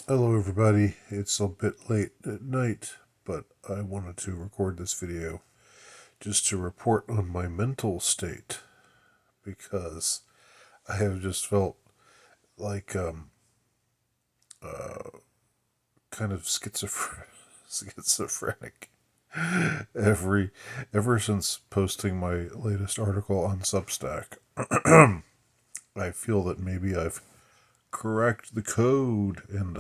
Hello, everybody. It's a bit late at night, but I wanted to record this video just to report on my mental state because I have just felt like kind of schizophrenic every ever since posting my latest article on Substack. I feel that maybe I've cracked the code, and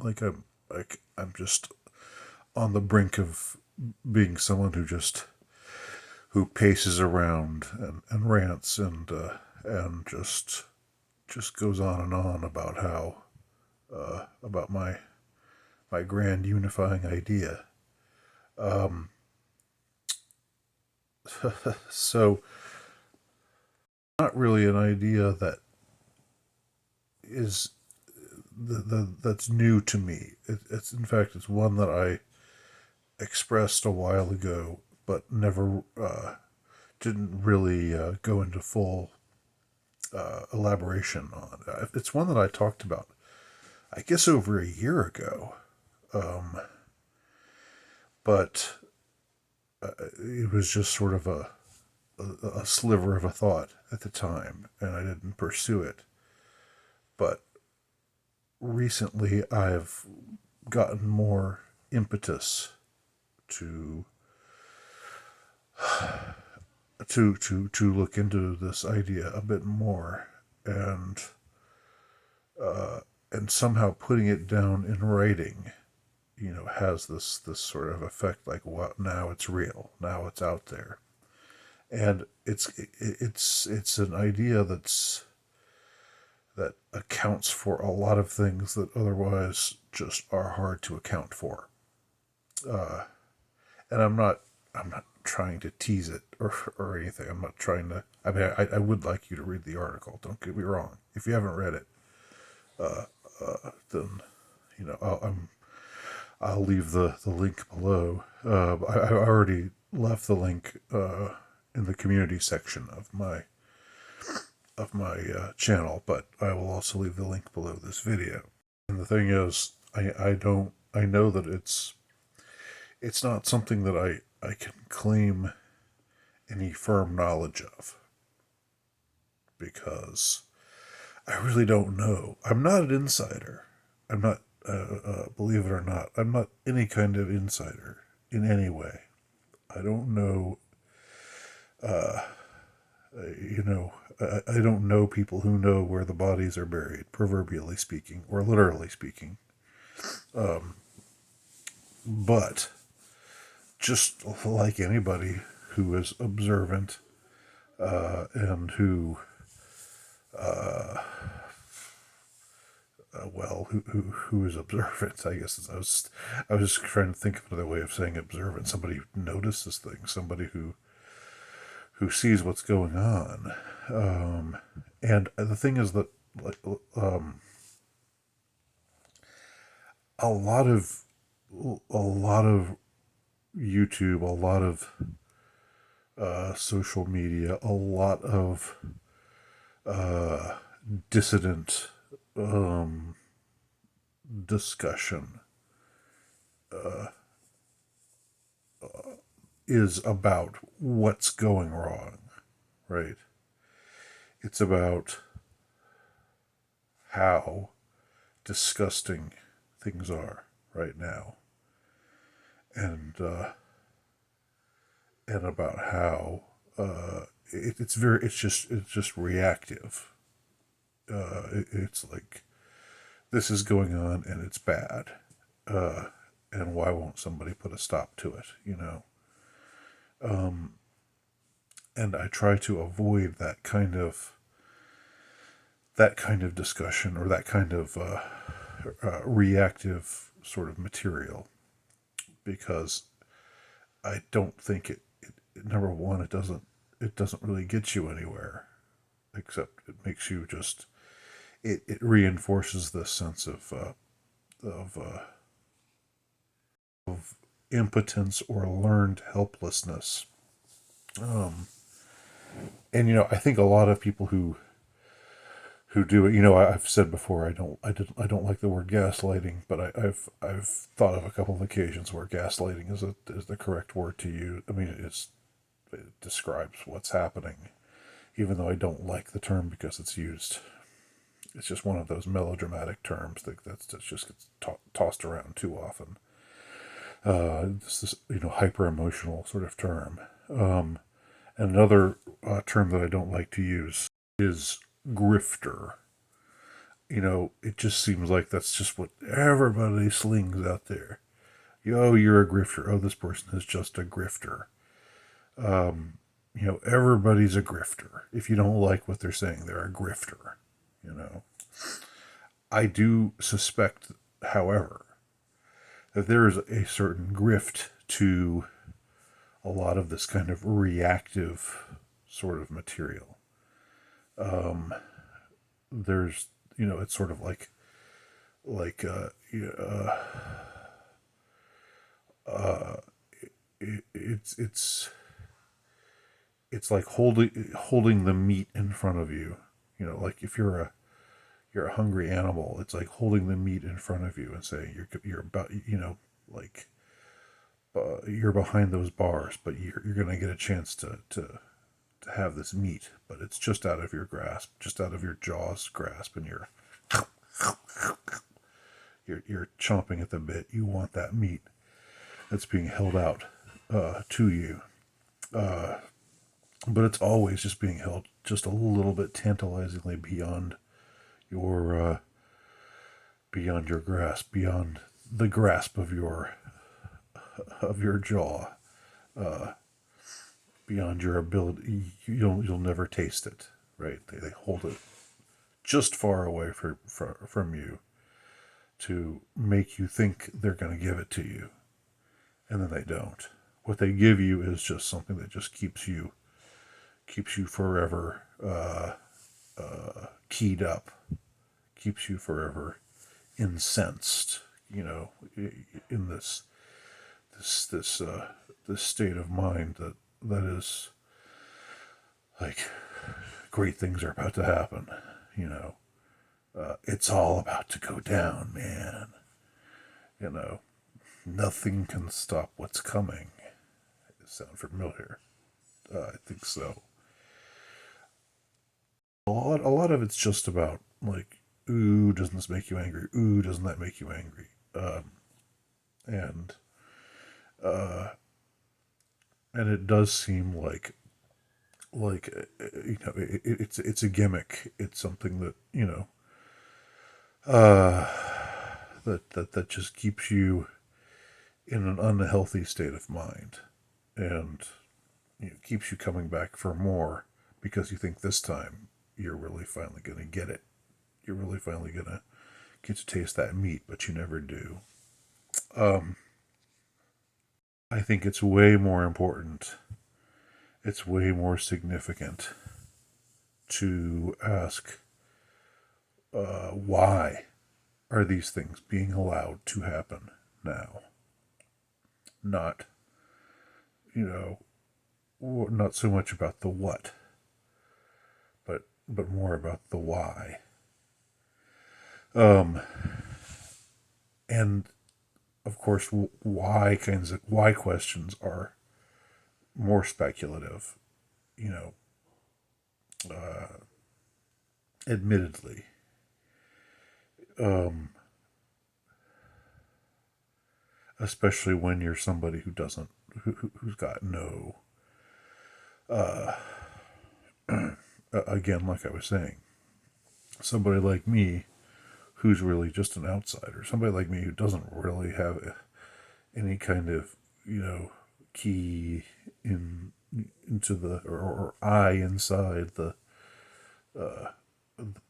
like I'm just on the brink of being someone who paces around and rants and just goes on and on about how about my grand unifying idea. So not really an idea that is that's new to me. It's in fact it's one that I expressed a while ago, but never didn't really go into full elaboration on. It's one that I talked about, I guess, over a year ago, but it was just sort of a sliver of a thought at the time, and I didn't pursue it. But recently, I've gotten more impetus to to look into this idea a bit more, and and somehow putting it down in writing, has this sort of effect. Like, what, now it's real, now it's out there, and it's an idea that accounts for a lot of things that otherwise just are hard to account for. And I'm not trying to tease it or anything. I'm not trying to. I mean, I would like you to read the article. Don't get me wrong. If you haven't read it, then I'll leave the link below. I already left the link in the community section of my channel, but I will also leave the link below this video. And the thing is, I know that it's not something that I can claim any firm knowledge of, because I really don't know. I'm not an insider. I'm not, believe it or not, I'm not any kind of insider in any way. I don't know, I don't know people who know where the bodies are buried, proverbially speaking, or literally speaking. But just like anybody who is observant and who is observant, I guess. I was just trying to think of another way of saying observant. Somebody who notices things, somebody who sees what's going on. And the thing is that, like, a lot of YouTube, a lot of social media, a lot of dissident discussion is about what's going wrong, right? It's about how disgusting things are right now, and about how it's just reactive. It's like, this is going on and it's bad, and why won't somebody put a stop to it? And I try to avoid that kind of discussion, or that kind of reactive sort of material, because I don't think number one, it doesn't really get you anywhere, except it makes you just, it reinforces this sense of of impotence or learned helplessness. And I think a lot of people who do it. I've said before I don't like the word gaslighting, but I've thought of a couple of occasions where gaslighting is the correct word to use. I mean, it describes what's happening, even though I don't like the term because it's used. It's just one of those melodramatic terms that just gets tossed around too often. This hyper emotional sort of term. And another term that I don't like to use is grifter. It just seems like that's just what everybody slings out there. You're a grifter. Oh, this person is just a grifter. Everybody's a grifter. If you don't like what they're saying, they're a grifter. I do suspect, however, that there is a certain grift to a lot of this kind of reactive sort of material. There's, it's sort of like it's like holding the meat in front of you. Like if you're a hungry animal, it's like holding the meat in front of you and saying you're about, like you're behind those bars, but you're going to get a chance to have this meat, but it's just out of your grasp, just out of your jaws grasp, and you're chomping at the bit. You want that meat that's being held out to you, but it's always just being held just a little bit tantalizingly your beyond your grasp, beyond the grasp of your jaw, beyond your ability. You'll never taste it, right? They hold it just far away from you to make you think they're going to give it to you, and then they don't. What they give you is just something that just keeps you forever keyed up, keeps you forever incensed. In this state of mind that is like great things are about to happen. It's all about to go down, man. Nothing can stop what's coming. Does it sound familiar? I think so. A lot of it's just about like, ooh, doesn't this make you angry? Ooh, doesn't that make you angry? And and it does seem like it's a gimmick. It's something that that just keeps you in an unhealthy state of mind, and keeps you coming back for more because you think this time you're really finally going to get it. You're really finally going to get to taste that meat, but you never do. I think it's way more important. It's way more significant to ask why are these things being allowed to happen now? Not, not so much about the what, but more about the why. And of course, why questions are more speculative. You know, admittedly, especially when you're somebody who's got no again, like I was saying, somebody like me who's really just an outsider, somebody like me who doesn't really have any kind of key into the or eye inside the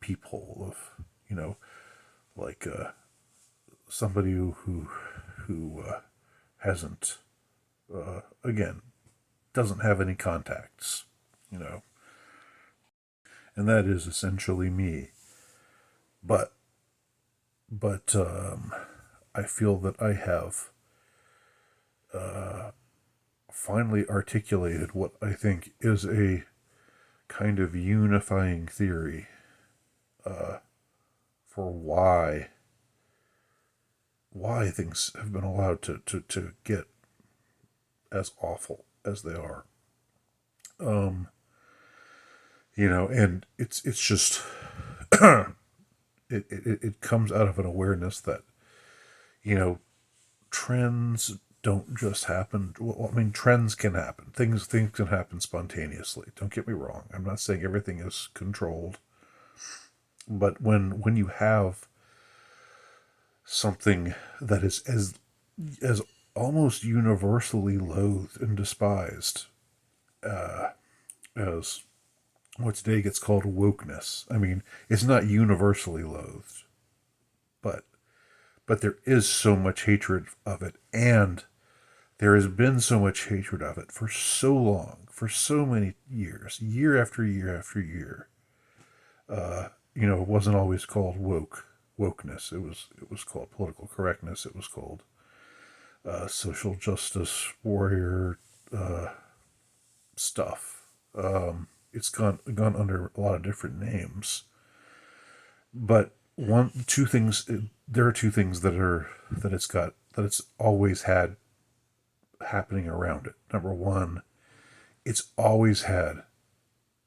peephole of like somebody who hasn't again doesn't have any contacts, and that is essentially me. But I feel that I have finally articulated what I think is a kind of unifying theory for why things have been allowed to get as awful as they are. And it's just it comes out of an awareness that you know trends don't just happen. Well, I mean, trends can happen. Things can happen spontaneously. Don't get me wrong. I'm not saying everything is controlled, but when you have something that is as almost universally loathed and despised as what today gets called wokeness. I mean, it's not universally loathed, but there is so much hatred of it, and there has been so much hatred of it for so long, for so many years, year after year after year. It wasn't always called wokeness. It was called political correctness. It was called social justice warrior stuff. It's gone under a lot of different names, but there are two things that it's always had happening around it. Number one, it's always had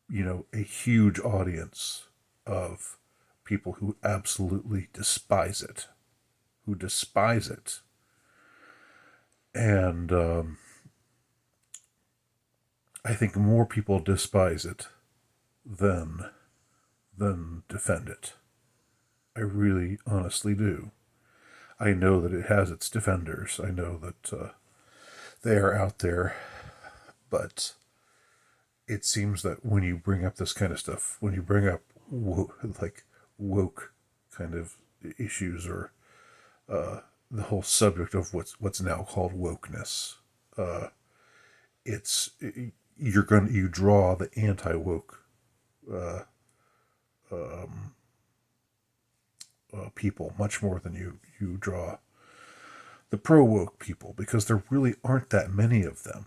a huge audience of people who absolutely despise it, and I think more people despise it than defend it. I really honestly do. I know that it has its defenders. I know that they are out there, but it seems that when you bring up this kind of stuff, when you bring up woke kind of issues, or the whole subject of what's now called wokeness, it's you draw the anti-woke people much more than you draw the pro-woke people, because there really aren't that many of them.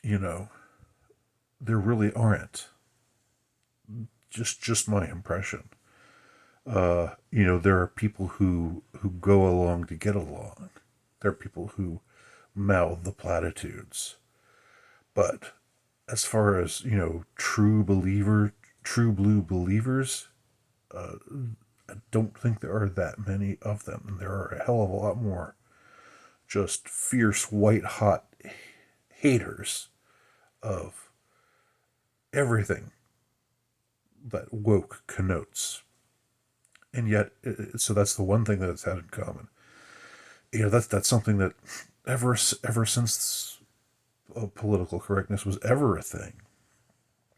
There really aren't. Just my impression. There are people who go along to get along. There are people who mouth the platitudes. But as far as, true blue believers, I don't think there are that many of them. And there are a hell of a lot more just fierce, white hot haters of everything that woke connotes. And yet, so that's the one thing that it's had in common. That's something that ever since political correctness was ever a thing,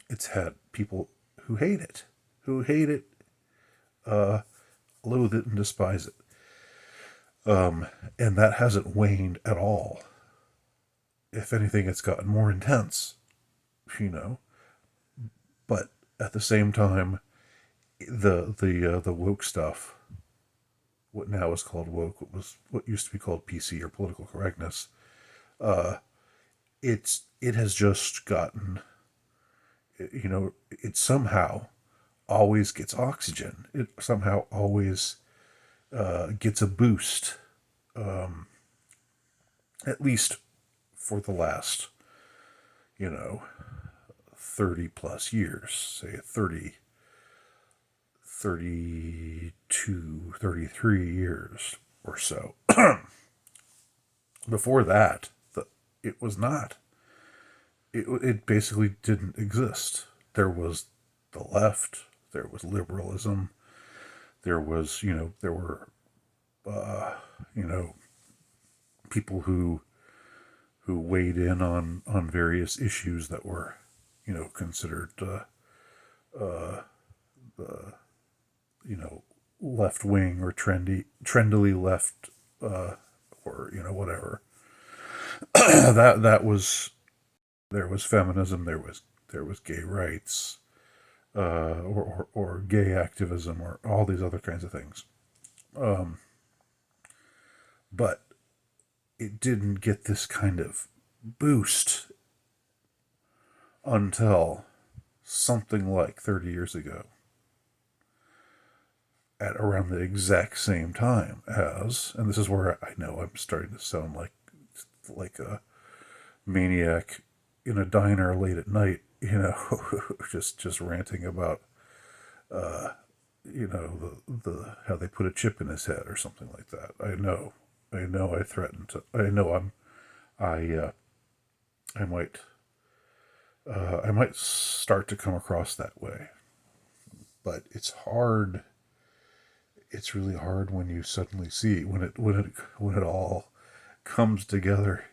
it's had people who hate it, loathe it, and despise it. And that hasn't waned at all. If anything, it's gotten more intense, But at the same time, the woke stuff, what now is called woke, what used to be called PC or political correctness, it has just gotten, it somehow always gets oxygen. It somehow always gets a boost, at least for the last, 30 plus years, say 32, 33 years or so. Before that, it was not. It basically didn't exist. There was the left, there was liberalism, there was, there were, people who weighed in on various issues that were, considered, left wing or trendily left, or whatever. that was There was feminism, there was gay rights, or gay activism, or all these other kinds of things. But it didn't get this kind of boost until something like 30 years ago. at around the exact same time as, and this is where I know I'm starting to sound like a maniac in a diner late at night, just ranting about the how they put a chip in his head or something like that. I know I threatened to. I know I I might I might start to come across that way, but it's hard. It's really hard when you suddenly see when it all comes together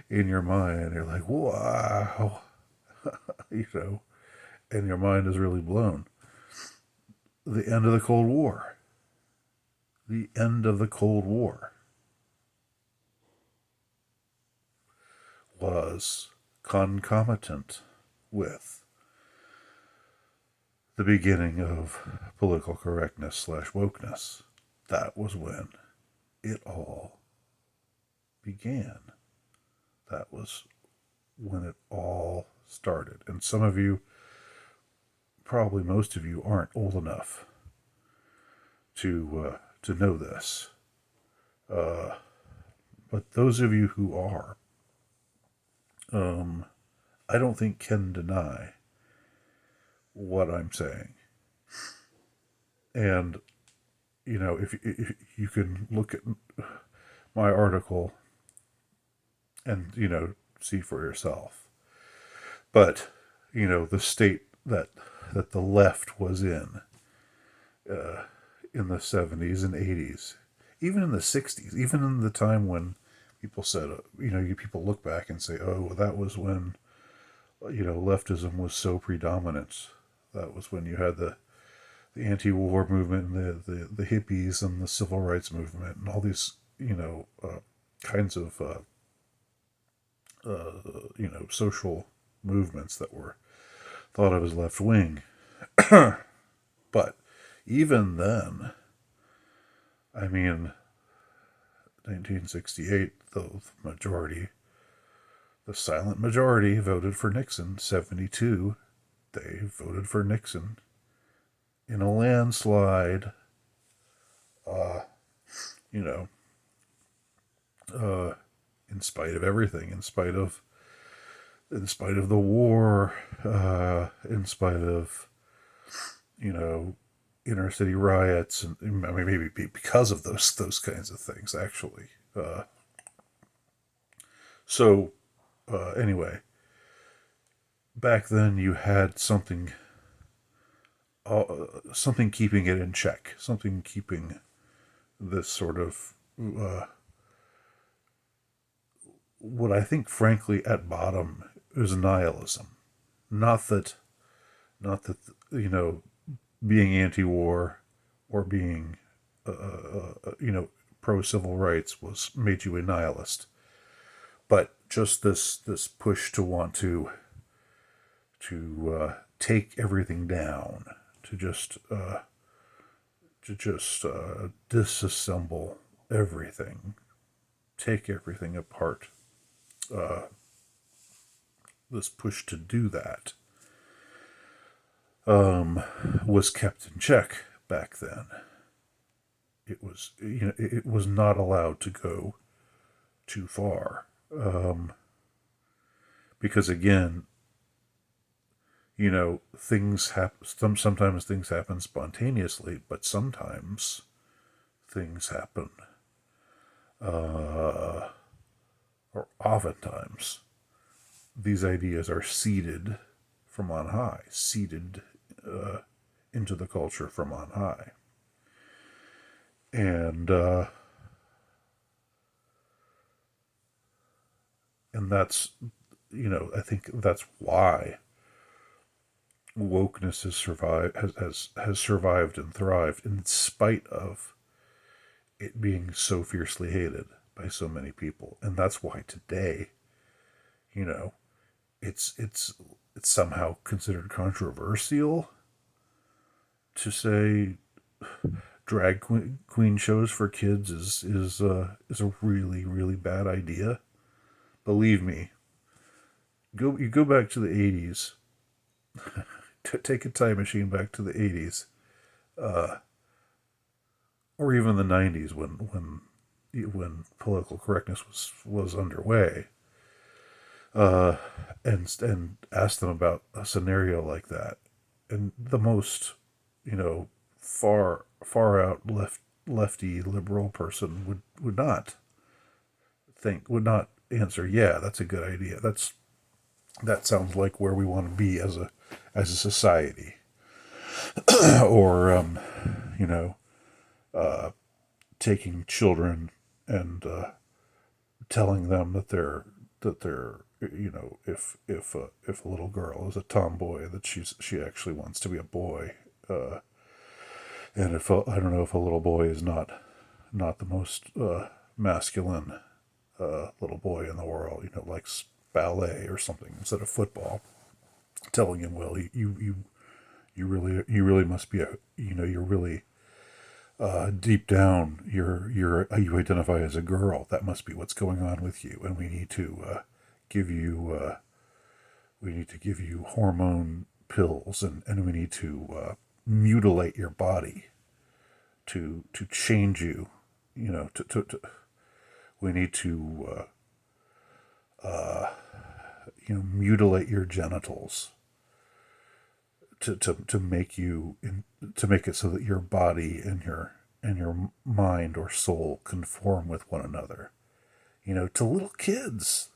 in your mind. You're like, wow, you know, and your mind is really blown. The end of the Cold War. The end of the Cold War was concomitant with the beginning of political correctness slash wokeness. That was when it all began. That was when it all started. And some of you, probably most of you, aren't old enough to know this. But those of you who are, I don't think can deny what I'm saying. And if you can look at my article and see for yourself. But the state that the left was in the 70s and 80s, even in the 60s, even in the time when people said, people look back and say, oh, that was when leftism was so predominant. That was when you had the anti-war movement and the hippies and the civil rights movement and all these kinds of social movements that were thought of as left wing. But even then, I mean, 1968, the silent majority voted for Nixon. 72, they voted for Nixon in a landslide. You know, in spite of everything, in spite of the war, in spite of inner city riots, and I mean maybe because of those kinds of things actually. So anyway, back then you had something keeping it in check, something keeping this sort of what I think, frankly, at bottom is nihilism. Not that, being anti-war or being, pro civil rights was made you a nihilist, but just this push to want to take everything down, to just disassemble everything, take everything apart. This push to do that was kept in check back then. It was not allowed to go too far, because again, things happen. Sometimes things happen spontaneously, but sometimes things happen, or oftentimes, these ideas are seeded from on high, seeded into the culture from on high. And that's, I think that's why wokeness has survived and thrived in spite of it being so fiercely hated by so many people. And that's why today, it's somehow considered controversial to say drag queen shows for kids is a really, really bad idea. Believe me, you go back to the 80s, take a time machine back to the 80s. or even the '90s when political correctness was underway, uh, and ask them about a scenario like that, and the most, you know, far out lefty liberal person would not answer, yeah, that's a good idea. That sounds like where we want to be as a society. Or you know, taking children and telling them that they're if a little girl is a tomboy, that she actually wants to be a boy. And if I don't know, if a little boy is not the most masculine little boy in the world, likes ballet or something instead of football, telling him, well, you really must be you're really deep down, you identify as a girl. That must be what's going on with you, and give you we need to give you hormone pills, and we need to mutilate your body to change you. We need to mutilate your genitals to make it so that your body and your mind or soul conform with one another. To little kids.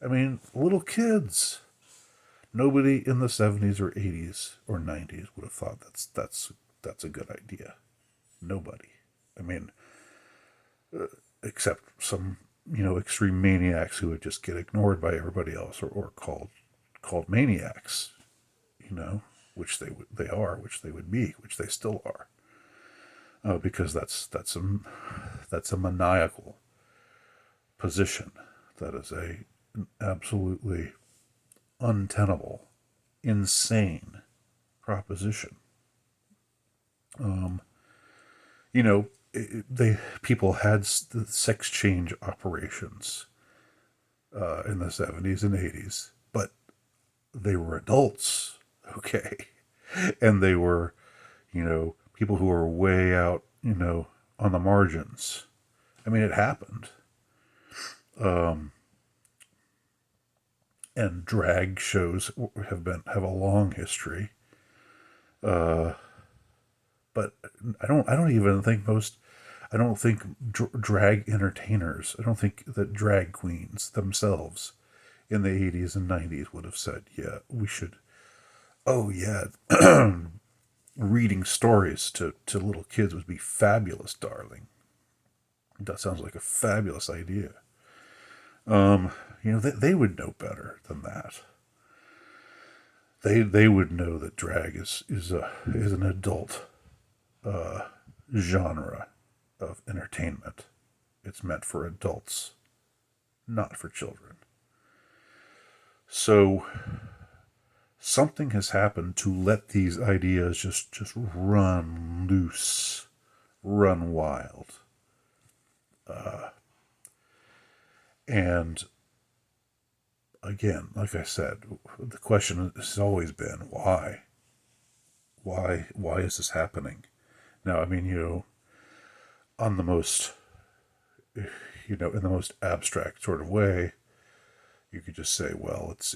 I mean, little kids. Nobody in the 70s or 80s or 90s would have thought that's a good idea. Nobody. I mean, except some extreme maniacs who would just get ignored by everybody else, or called maniacs. Which they are, which they would be, which they still are, because that's a maniacal position. That is an absolutely untenable, insane proposition. People had the sex change operations in the 70s and 80s, but they were adults. Okay. And they were, people who were way out, on the margins. I mean, it happened. And drag shows have a long history. But I don't think drag entertainers, I don't think that drag queens themselves in the 80s and 90s would have said, yeah, we should. Oh, yeah. Reading stories to little kids would be fabulous, darling. That sounds like a fabulous idea. They would know better than that. They would know that drag is an adult genre of entertainment. It's meant for adults, not for children. So something has happened to let these ideas just run loose, run wild. And again, like I said, the question has always been, why? Why is this happening? Now, I mean, on the most, in the most abstract sort of way, you could just say, well, it's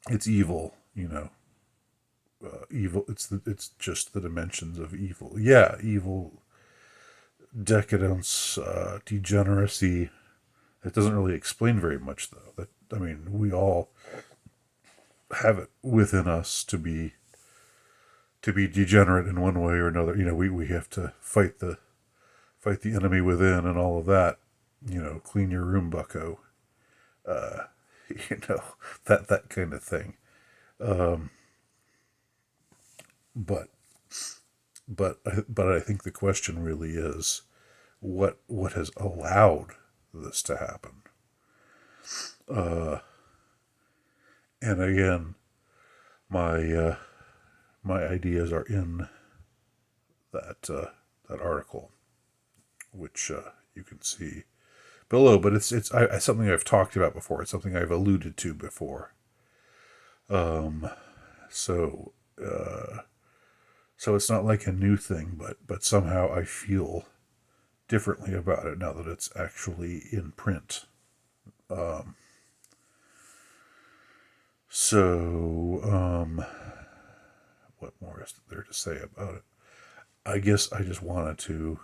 it's evil, evil. It's just the dimensions of evil. Yeah, evil, decadence, degeneracy. It doesn't really explain very much, though. We all have it within us to be degenerate in one way or another. We have to fight the enemy within and all of that. Clean your room, bucko. That kind of thing. But I think the question really is, what has allowed this to happen? And again, my ideas are in that article, which you can see below. But it's something I've talked about before. It's something I've alluded to before. So So it's not like a new thing, but somehow I feel differently about it now that it's actually in print. So, what more is there to say about it? I guess I just wanted to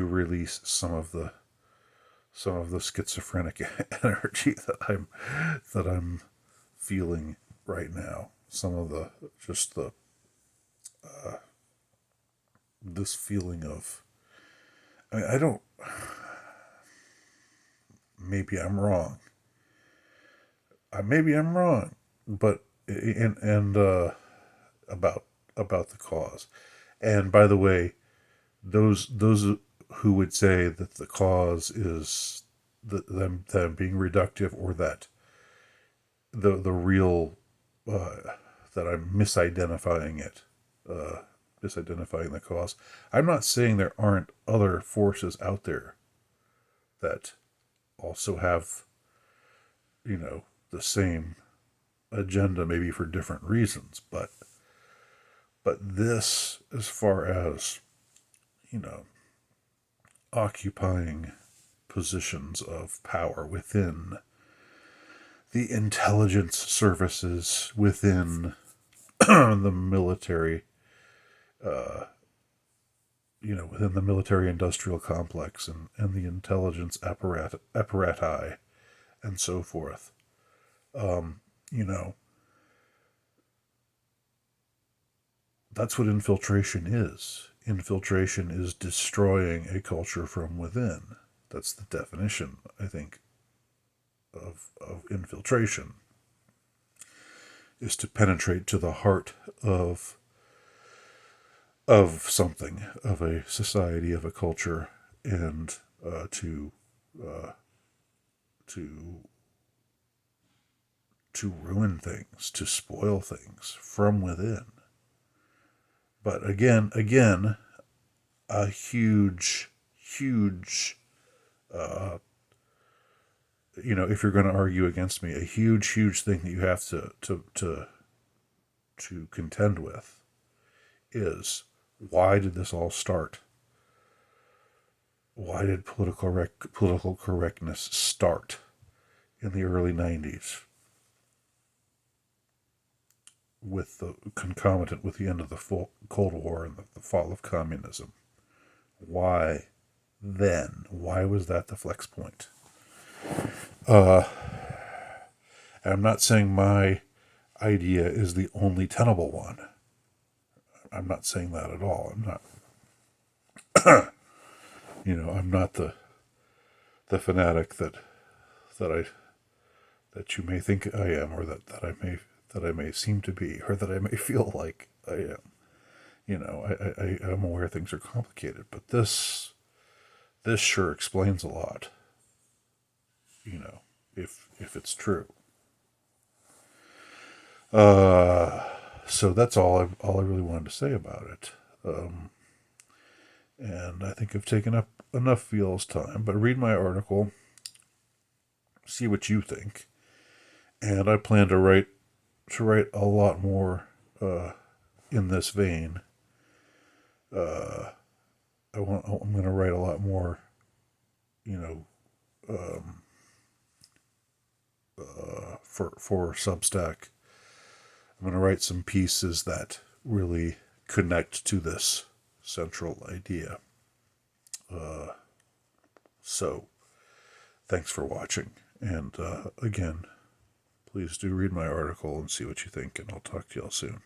release some of the schizophrenic energy that I'm feeling right now. Some of the just the this feeling of I don't, maybe I'm wrong. Maybe I'm wrong, but and about about the cause. And by the way, those who would say that the cause is them being reductive, or that the real that I'm misidentifying it, misidentifying the cause. I'm not saying there aren't other forces out there that also have, the same agenda, maybe for different reasons, but this, as far as, you know, occupying positions of power within the intelligence services, within the military, within the military industrial complex, and the intelligence apparati, and so forth. You know, that's what infiltration is. Infiltration is destroying a culture from within. That's the definition, I think, of infiltration, is to penetrate to the heart of something, of a society, of a culture, and to to ruin things, to spoil things from within. But again, a huge, if you're going to argue against me, a huge thing that you have to contend with is, why did this all start? Why did political correctness start in the early 90s, with the concomitant with the end of the Cold War and the fall of communism? Why then? Why was that the flex point? And I'm not saying my idea is the only tenable one. I'm not saying that at all. I'm not, I'm not the fanatic that you may think I am, or that I may seem to be, or that I may feel like I am. I'm aware things are complicated, but this sure explains a lot. If it's true. So that's all I really wanted to say about it. And I think I've taken up enough of y'all's time. But read my article, see what you think, and I plan to write a lot more in this vein. I'm going to write a lot more, you know, for Substack. I'm going to write some pieces that really connect to this central idea. So, thanks for watching. And again, please do read my article and see what you think, and I'll talk to y'all soon.